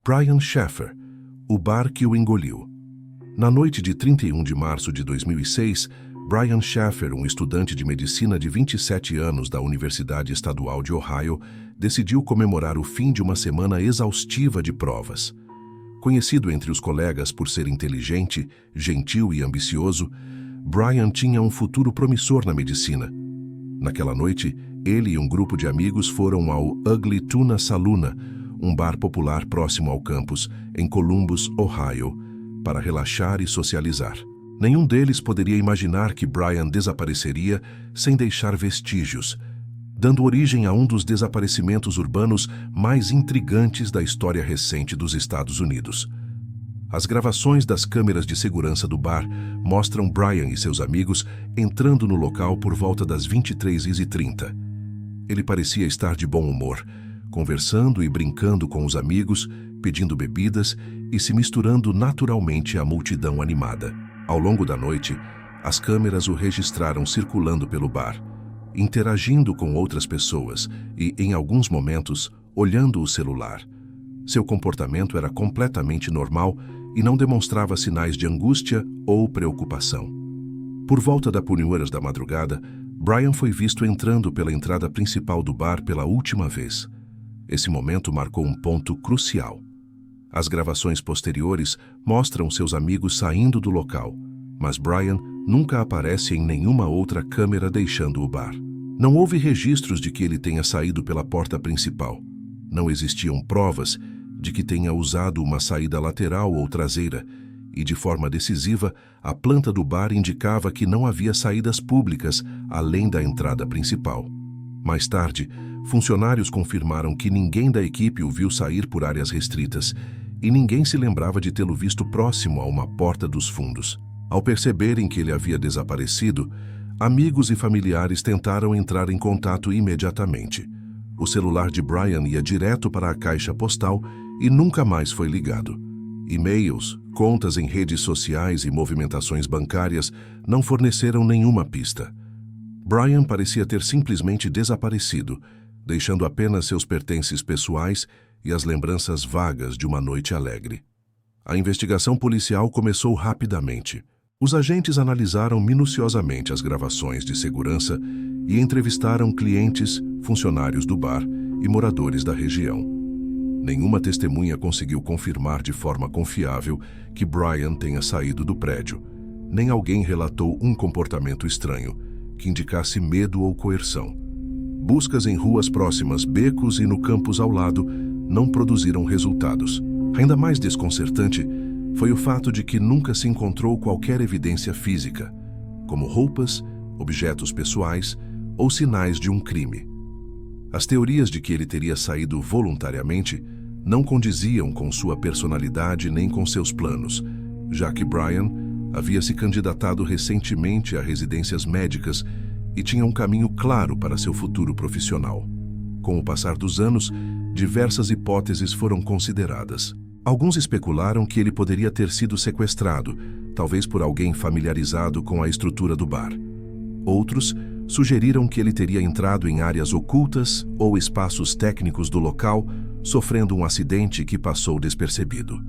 Brian Shaffer, o bar que o engoliu. Na noite de 31 de março de 2006, Brian Shaffer, um estudante de medicina de 27 anos da Universidade Estadual de Ohio, decidiu comemorar o fim de uma semana exaustiva de provas. Conhecido entre os colegas por ser inteligente, gentil e ambicioso, Brian tinha um futuro promissor na medicina. Naquela noite, ele e um grupo de amigos foram ao Ugly Tuna Saloon, um bar popular próximo ao campus, em Columbus, Ohio, para relaxar e socializar. Nenhum deles poderia imaginar que Brian desapareceria sem deixar vestígios, dando origem a um dos desaparecimentos urbanos mais intrigantes da história recente dos Estados Unidos. As gravações das câmeras de segurança do bar mostram Brian e seus amigos entrando no local por volta das 23h30. Ele parecia estar de bom humor, conversando e brincando com os amigos, pedindo bebidas e se misturando naturalmente à multidão animada. Ao longo da noite, as câmeras o registraram circulando pelo bar, interagindo com outras pessoas e, em alguns momentos, olhando o celular. Seu comportamento era completamente normal e não demonstrava sinais de angústia ou preocupação. Por volta das 1h da madrugada, Brian foi visto entrando pela entrada principal do bar pela última vez. Esse momento marcou um ponto crucial. As gravações posteriores mostram seus amigos saindo do local, mas Brian nunca aparece em nenhuma outra câmera deixando o bar. Não houve registros de que ele tenha saído pela porta principal. Não existiam provas de que tenha usado uma saída lateral ou traseira, e de forma decisiva, a planta do bar indicava que não havia saídas públicas além da entrada principal. Mais tarde, funcionários confirmaram que ninguém da equipe o viu sair por áreas restritas e ninguém se lembrava de tê-lo visto próximo a uma porta dos fundos. Ao perceberem que ele havia desaparecido, amigos e familiares tentaram entrar em contato imediatamente. O celular de Brian ia direto para a caixa postal e nunca mais foi ligado. E-mails, contas em redes sociais e movimentações bancárias não forneceram nenhuma pista. Brian parecia ter simplesmente desaparecido, deixando apenas seus pertences pessoais e as lembranças vagas de uma noite alegre. A investigação policial começou rapidamente. Os agentes analisaram minuciosamente as gravações de segurança e entrevistaram clientes, funcionários do bar e moradores da região. Nenhuma testemunha conseguiu confirmar de forma confiável que Brian tenha saído do prédio. Nem alguém relatou um comportamento estranho, que indicasse medo ou coerção. Buscas em ruas próximas, becos e no campus ao lado não produziram resultados. Ainda mais desconcertante foi o fato de que nunca se encontrou qualquer evidência física, como roupas, objetos pessoais ou sinais de um crime. As teorias de que ele teria saído voluntariamente não condiziam com sua personalidade nem com seus planos, já que Brian havia se candidatado recentemente a residências médicas e tinha um caminho claro para seu futuro profissional. Com o passar dos anos, diversas hipóteses foram consideradas. Alguns especularam que ele poderia ter sido sequestrado, talvez por alguém familiarizado com a estrutura do bar. Outros sugeriram que ele teria entrado em áreas ocultas ou espaços técnicos do local, sofrendo um acidente que passou despercebido.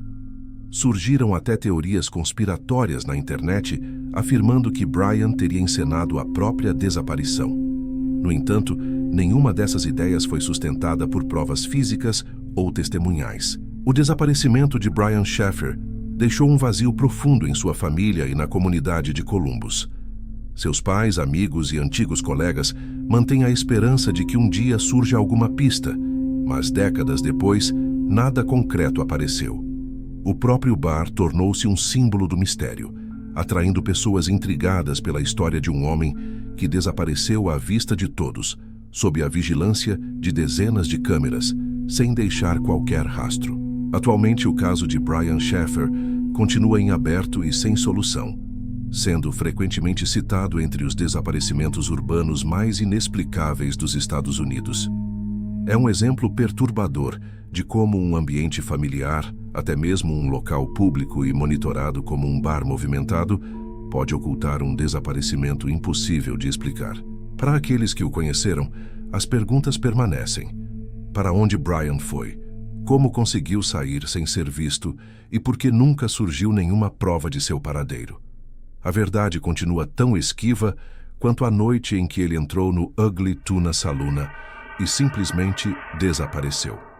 Surgiram até teorias conspiratórias na internet afirmando que Brian teria encenado a própria desaparição. No entanto, nenhuma dessas ideias foi sustentada por provas físicas ou testemunhais. O desaparecimento de Brian Shaffer deixou um vazio profundo em sua família e na comunidade de Columbus. Seus pais, amigos e antigos colegas mantêm a esperança de que um dia surja alguma pista, mas décadas depois, nada concreto apareceu. O próprio bar tornou-se um símbolo do mistério, atraindo pessoas intrigadas pela história de um homem que desapareceu à vista de todos, sob a vigilância de dezenas de câmeras, sem deixar qualquer rastro. Atualmente, o caso de Brian Shaffer continua em aberto e sem solução, sendo frequentemente citado entre os desaparecimentos urbanos mais inexplicáveis dos Estados Unidos. É um exemplo perturbador de como um ambiente familiar, até mesmo um local público e monitorado como um bar movimentado, pode ocultar um desaparecimento impossível de explicar. Para aqueles que o conheceram, as perguntas permanecem. Para onde Brian foi? Como conseguiu sair sem ser visto e por que nunca surgiu nenhuma prova de seu paradeiro? A verdade continua tão esquiva quanto a noite em que ele entrou no Ugly Tuna Saloon e simplesmente desapareceu.